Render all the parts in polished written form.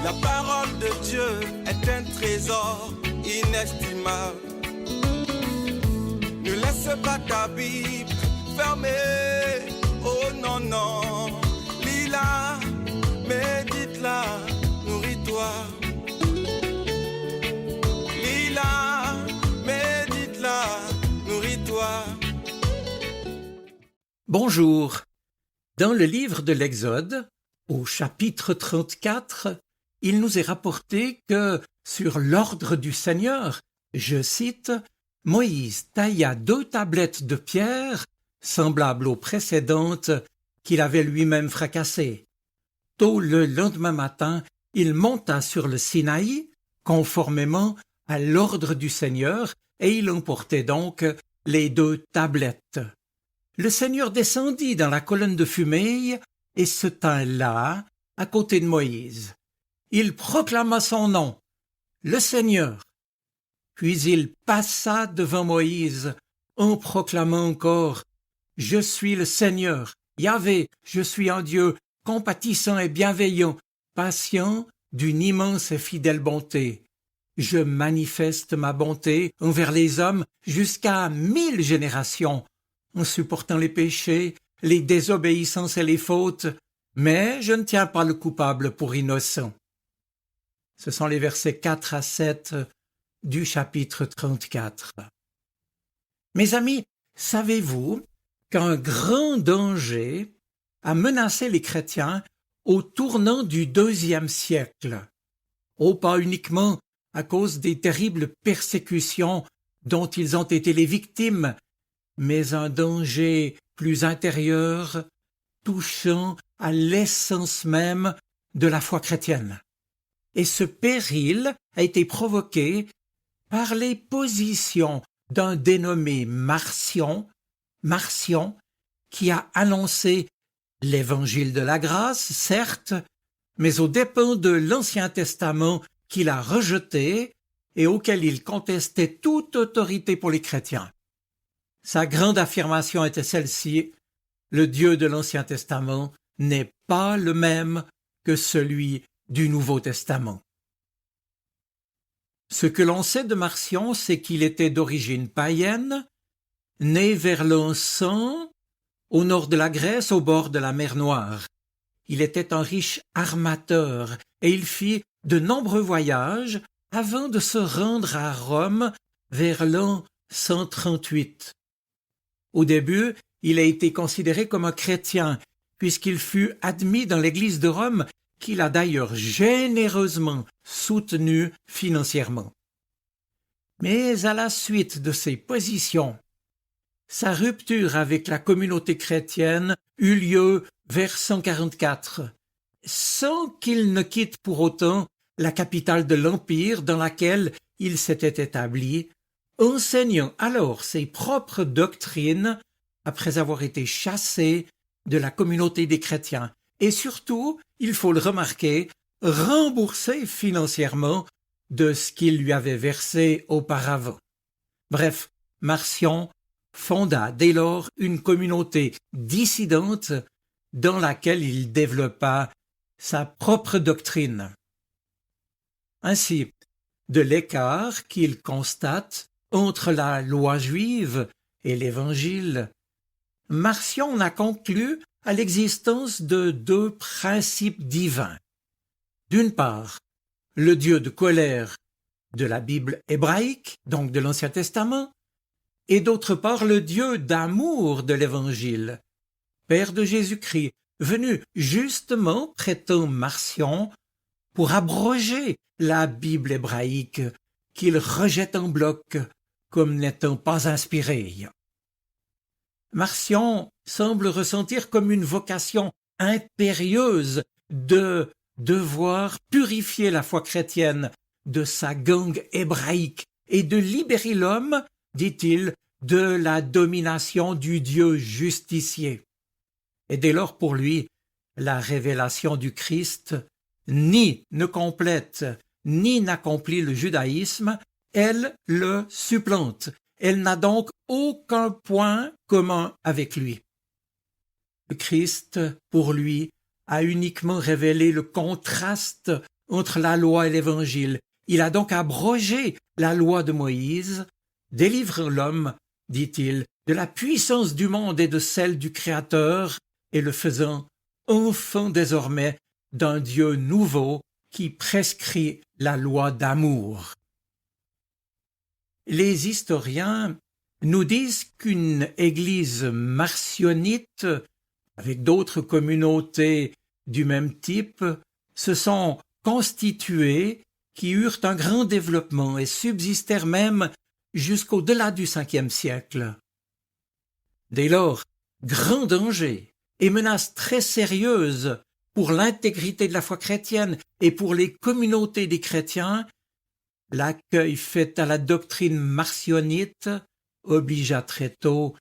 La parole de Dieu est un trésor inestimable. Ne laisse pas ta Bible fermée. Oh non, non. Lis-la, médite-la, nourris-toi. Lis-la, médite-la, nourris-toi. Bonjour. Dans le livre de l'Exode, au chapitre 34, il nous est rapporté que, sur l'ordre du Seigneur, je cite, « Moïse tailla 2 tablettes de pierre, semblables aux précédentes, qu'il avait lui-même fracassées. Tôt le lendemain matin, il monta sur le Sinaï, conformément à l'ordre du Seigneur, et il emportait donc les 2 tablettes. Le Seigneur descendit dans la colonne de fumée et se tint là, à côté de Moïse. Il proclama son nom, le Seigneur. Puis il passa devant Moïse en proclamant encore « Je suis le Seigneur, Yahvé, je suis un Dieu compatissant et bienveillant, patient d'une immense et fidèle bonté. Je manifeste ma bonté envers les hommes jusqu'à 1000 générations, en supportant les péchés, les désobéissances et les fautes, mais je ne tiens pas le coupable pour innocent. » Ce sont les versets 4 à 7 du chapitre 34. Mes amis, savez-vous qu'un grand danger a menacé les chrétiens au tournant du IIe siècle? Oh, pas uniquement à cause des terribles persécutions dont ils ont été les victimes, mais un danger plus intérieur, touchant à l'essence même de la foi chrétienne. Et ce péril a été provoqué par les positions d'un dénommé Marcion, qui a annoncé l'évangile de la grâce, certes, mais aux dépens de l'Ancien Testament qu'il a rejeté et auquel il contestait toute autorité pour les chrétiens. Sa grande affirmation était celle-ci: le Dieu de l'Ancien Testament n'est pas le même que celui du Nouveau Testament. Ce que l'on sait de Marcion, c'est qu'il était d'origine païenne, né vers l'an 100, au nord de la Grèce, au bord de la mer Noire. Il était un riche armateur et il fit de nombreux voyages avant de se rendre à Rome vers l'an 138. Au début, il a été considéré comme un chrétien, puisqu'il fut admis dans l'Église de Rome, qu'il a d'ailleurs généreusement soutenu financièrement. Mais à la suite de ces positions, sa rupture avec la communauté chrétienne eut lieu vers 144, sans qu'il ne quitte pour autant la capitale de l'Empire dans laquelle il s'était établi, enseignant alors ses propres doctrines après avoir été chassé de la communauté des chrétiens et surtout, il faut le remarquer, remboursé financièrement de ce qu'il lui avait versé auparavant. Bref, Marcion fonda dès lors une communauté dissidente dans laquelle il développa sa propre doctrine. Ainsi, de l'écart qu'il constate entre la loi juive et l'Évangile, Marcion a conclu à l'existence de 2 principes divins. D'une part, le Dieu de colère de la Bible hébraïque, donc de l'Ancien Testament, et d'autre part le Dieu d'amour de l'Évangile, Père de Jésus-Christ, venu justement, prétend Marcion, pour abroger la Bible hébraïque qu'il rejette en bloc comme n'étant pas inspirée. Marcion semble ressentir comme une vocation impérieuse de devoir purifier la foi chrétienne de sa gangue hébraïque et de libérer l'homme, dit-il, de la domination du Dieu justicier. Et dès lors pour lui, la révélation du Christ ni ne complète ni n'accomplit le judaïsme, elle le supplante. Elle n'a donc aucun point commun avec lui. Le Christ, pour lui, a uniquement révélé le contraste entre la loi et l'Évangile. Il a donc abrogé la loi de Moïse, délivrant l'homme, dit-il, de la puissance du monde et de celle du Créateur, et le faisant enfant désormais d'un Dieu nouveau qui prescrit la loi d'amour. Les historiens nous disent qu'une église marcionnite, avec d'autres communautés du même type, se sont constituées qui eurent un grand développement et subsistèrent même jusqu'au-delà du Ve siècle. Dès lors, grand danger et menace très sérieuse pour l'intégrité de la foi chrétienne et pour les communautés des chrétiens, l'accueil fait à la doctrine marcionnite obligea très tôt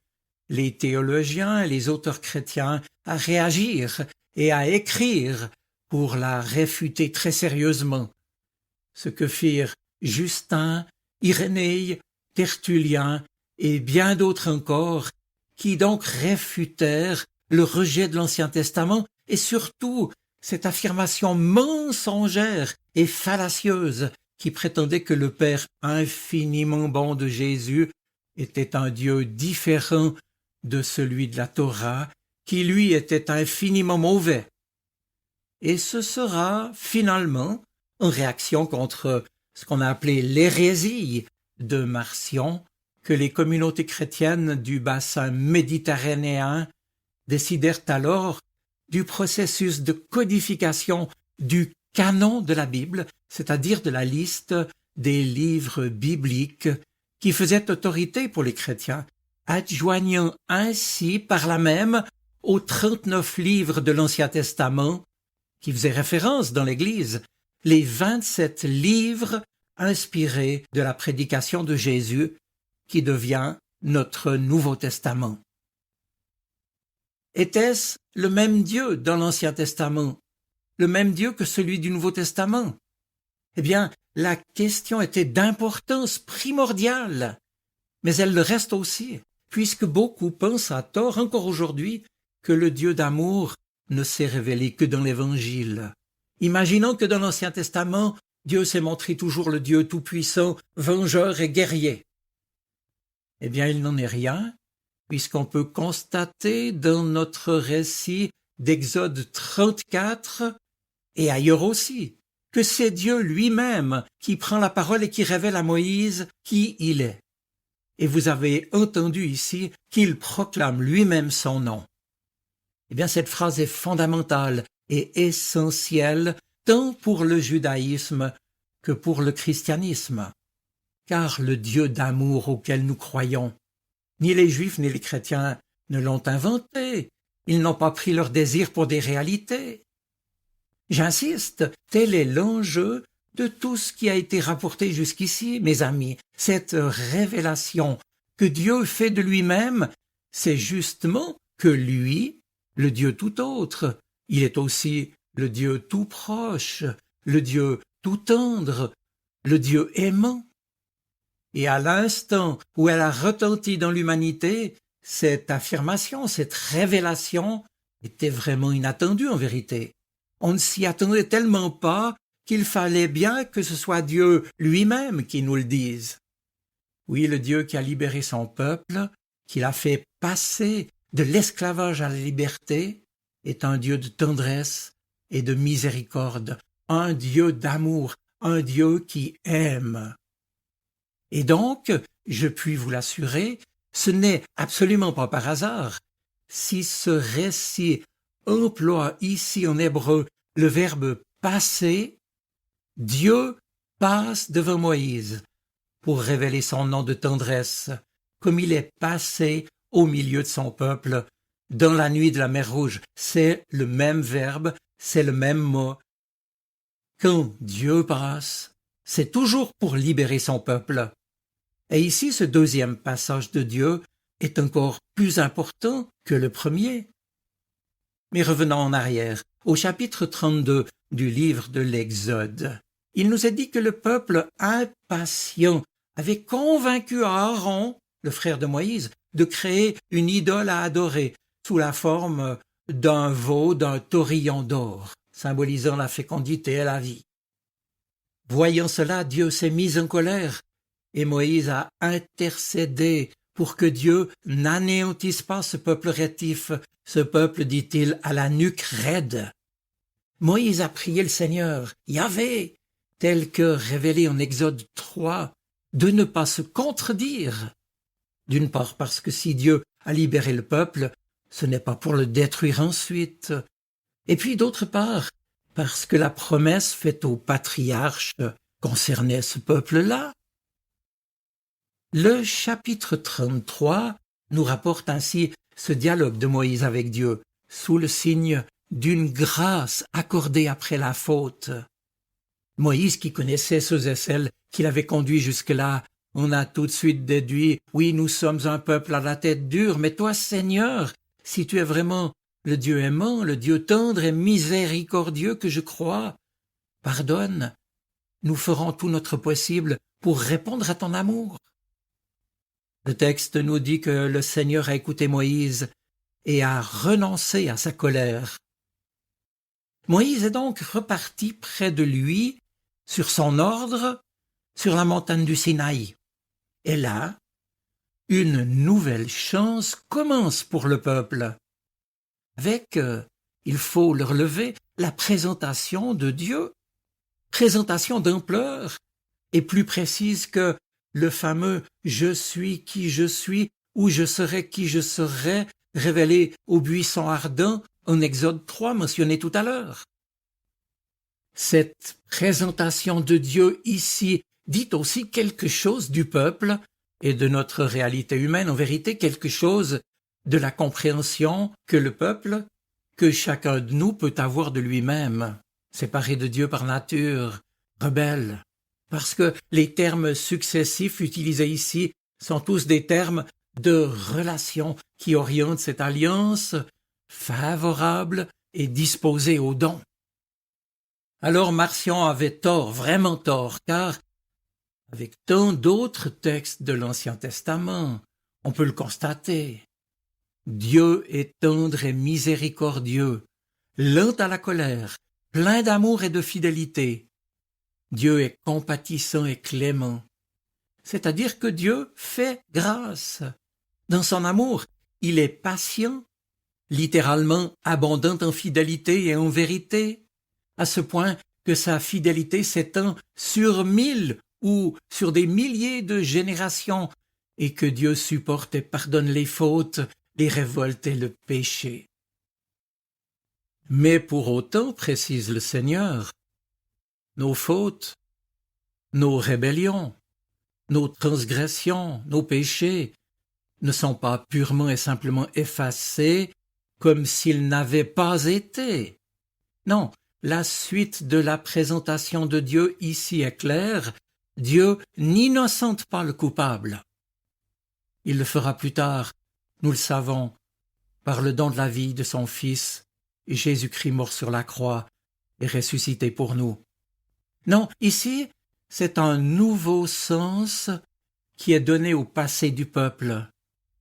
les théologiens et les auteurs chrétiens à réagir et à écrire pour la réfuter très sérieusement, ce que firent Justin, Irénée, Tertullien et bien d'autres encore, qui donc réfutèrent le rejet de l'Ancien Testament et surtout cette affirmation mensongère et fallacieuse qui prétendait que le Père infiniment bon de Jésus était un Dieu différent de celui de la Torah, qui lui était infiniment mauvais. Et ce sera finalement en réaction contre ce qu'on a appelé l'hérésie de Marcion que les communautés chrétiennes du bassin méditerranéen décidèrent alors du processus de codification du canon de la Bible, c'est-à-dire de la liste des livres bibliques qui faisaient autorité pour les chrétiens, adjoignant ainsi par là même aux 39 livres de l'Ancien Testament qui faisaient référence dans l'Église, les 27 livres inspirés de la prédication de Jésus qui devient notre Nouveau Testament. Était-ce le même Dieu dans l'Ancien Testament, le même Dieu que celui du Nouveau Testament? Eh bien, la question était d'importance primordiale, mais elle le reste aussi, puisque beaucoup pensent à tort encore aujourd'hui que le Dieu d'amour ne s'est révélé que dans l'Évangile. Imaginons que dans l'Ancien Testament, Dieu s'est montré toujours le Dieu tout-puissant, vengeur et guerrier. Eh bien, il n'en est rien, puisqu'on peut constater dans notre récit d'Exode 34, et ailleurs aussi, que c'est Dieu lui-même qui prend la parole et qui révèle à Moïse qui il est. Et vous avez entendu ici qu'il proclame lui-même son nom. Eh bien, cette phrase est fondamentale et essentielle tant pour le judaïsme que pour le christianisme. Car le Dieu d'amour auquel nous croyons, ni les Juifs ni les chrétiens ne l'ont inventé. Ils n'ont pas pris leur désir pour des réalités. J'insiste, tel est l'enjeu de tout ce qui a été rapporté jusqu'ici, mes amis. Cette révélation que Dieu fait de lui-même, c'est justement que lui, le Dieu tout autre, il est aussi le Dieu tout proche, le Dieu tout tendre, le Dieu aimant. Et à l'instant où elle a retenti dans l'humanité, cette affirmation, cette révélation était vraiment inattendue en vérité. On ne s'y attendait tellement pas qu'il fallait bien que ce soit Dieu lui-même qui nous le dise. Oui, le Dieu qui a libéré son peuple, qui l'a fait passer de l'esclavage à la liberté, est un Dieu de tendresse et de miséricorde, un Dieu d'amour, un Dieu qui aime. Et donc, je puis vous l'assurer, ce n'est absolument pas par hasard si ce récit emploie ici en hébreu le verbe passer. Dieu passe devant Moïse pour révéler son nom de tendresse, comme il est passé au milieu de son peuple dans la nuit de la mer Rouge. C'est le même verbe, c'est le même mot. Quand Dieu passe, c'est toujours pour libérer son peuple. Et ici, ce deuxième passage de Dieu est encore plus important que le premier. Mais revenons en arrière, au chapitre 32 du livre de l'Exode. Il nous est dit que le peuple impatient avait convaincu Aaron, le frère de Moïse, de créer une idole à adorer sous la forme d'un veau, d'un taurillon d'or, symbolisant la fécondité et la vie. Voyant cela, Dieu s'est mis en colère, et Moïse a intercédé pour que Dieu n'anéantisse pas ce peuple rétif, ce peuple, dit-il, à la nuque raide. Moïse a prié le Seigneur, Yahvé, tel que révélé en Exode 3, de ne pas se contredire. D'une part parce que si Dieu a libéré le peuple, ce n'est pas pour le détruire ensuite. Et puis d'autre part, parce que la promesse faite aux patriarches concernait ce peuple-là. Le chapitre 33 nous rapporte ainsi ce dialogue de Moïse avec Dieu, sous le signe d'une grâce accordée après la faute. Moïse, qui connaissait ceux et celles qui l'avaient conduit jusque-là, on a tout de suite déduit « Oui, nous sommes un peuple à la tête dure, mais toi, Seigneur, si tu es vraiment le Dieu aimant, le Dieu tendre et miséricordieux que je crois, pardonne, nous ferons tout notre possible pour répondre à ton amour. » Le texte nous dit que le Seigneur a écouté Moïse et a renoncé à sa colère. Moïse est donc reparti près de lui, sur son ordre, sur la montagne du Sinaï. Et là, une nouvelle chance commence pour le peuple, avec, il faut le relever, la présentation de Dieu, présentation d'ampleur, et plus précise que le fameux « Je suis qui je suis » ou « Je serai qui je serai » révélé au buisson ardent en Exode 3 mentionné tout à l'heure. Cette présentation de Dieu ici dit aussi quelque chose du peuple et de notre réalité humaine, en vérité quelque chose de la compréhension que le peuple, que chacun de nous peut avoir de lui-même, séparé de Dieu par nature, rebelle. Parce que les termes successifs utilisés ici sont tous des termes de relation qui orientent cette alliance favorable et disposée au don. Alors Marcion avait tort, vraiment tort, car avec tant d'autres textes de l'Ancien Testament, on peut le constater. Dieu est tendre et miséricordieux, lent à la colère, plein d'amour et de fidélité. Dieu est compatissant et clément, c'est-à-dire que Dieu fait grâce. Dans son amour, il est patient, littéralement abondant en fidélité et en vérité, à ce point que sa fidélité s'étend sur 1000 ou sur des milliers de générations, et que Dieu supporte et pardonne les fautes, les révoltes et le péché. Mais pour autant, précise le Seigneur, nos fautes, nos rébellions, nos transgressions, nos péchés ne sont pas purement et simplement effacés comme s'ils n'avaient pas été. Non, la suite de la présentation de Dieu ici est claire. Dieu n'innocente pas le coupable. Il le fera plus tard, nous le savons, par le don de la vie de son Fils, Jésus-Christ mort sur la croix et ressuscité pour nous. Non, ici, c'est un nouveau sens qui est donné au passé du peuple,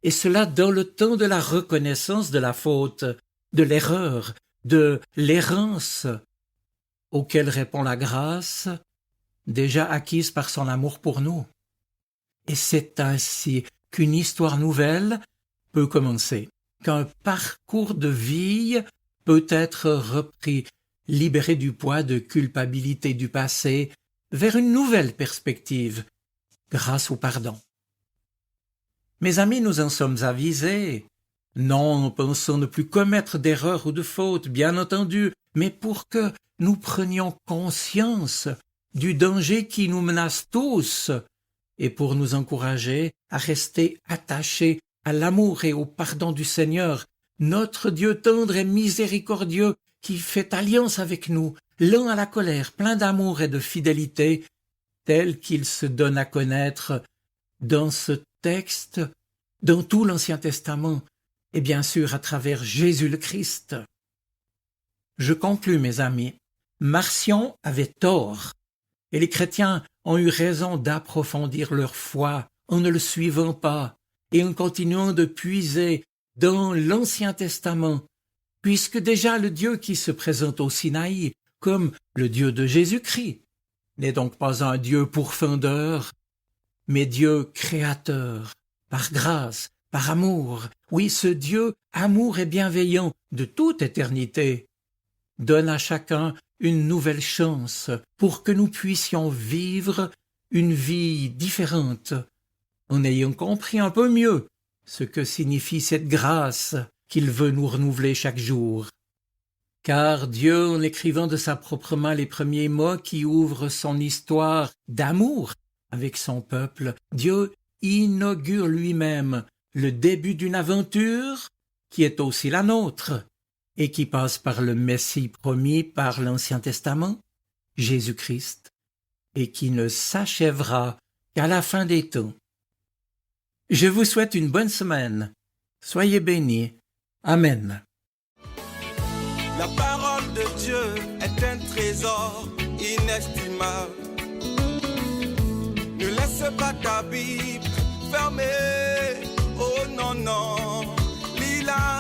et cela dans le temps de la reconnaissance de la faute, de l'erreur, de l'errance, auquel répond la grâce, déjà acquise par son amour pour nous. Et c'est ainsi qu'une histoire nouvelle peut commencer, qu'un parcours de vie peut être repris, libéré du poids de culpabilité du passé, vers une nouvelle perspective, grâce au pardon. Mes amis, nous en sommes avisés. Non, pensons ne plus commettre d'erreurs ou de fautes, bien entendu, mais pour que nous prenions conscience du danger qui nous menace tous, et pour nous encourager à rester attachés à l'amour et au pardon du Seigneur, notre Dieu tendre et miséricordieux qui fait alliance avec nous, lent à la colère, plein d'amour et de fidélité, tel qu'il se donne à connaître dans ce texte, dans tout l'Ancien Testament, et bien sûr à travers Jésus le Christ. Je conclus, mes amis. Marcion avait tort, et les chrétiens ont eu raison d'approfondir leur foi en ne le suivant pas et en continuant de puiser dans l'Ancien Testament, puisque déjà le Dieu qui se présente au Sinaï comme le Dieu de Jésus-Christ, n'est donc pas un Dieu pourfendeur, mais Dieu créateur, par grâce, par amour. Oui, ce Dieu, amour et bienveillant de toute éternité, donne à chacun une nouvelle chance pour que nous puissions vivre une vie différente, en ayant compris un peu mieux ce que signifie cette grâce qu'il veut nous renouveler chaque jour. Car Dieu, en écrivant de sa propre main les premiers mots qui ouvrent son histoire d'amour avec son peuple, Dieu inaugure lui-même le début d'une aventure qui est aussi la nôtre et qui passe par le Messie promis par l'Ancien Testament, Jésus-Christ, et qui ne s'achèvera qu'à la fin des temps. Je vous souhaite une bonne semaine. Soyez bénis. Amen. La parole de Dieu est un trésor inestimable. Ne laisse pas ta Bible fermée. Oh non, non. Lis-la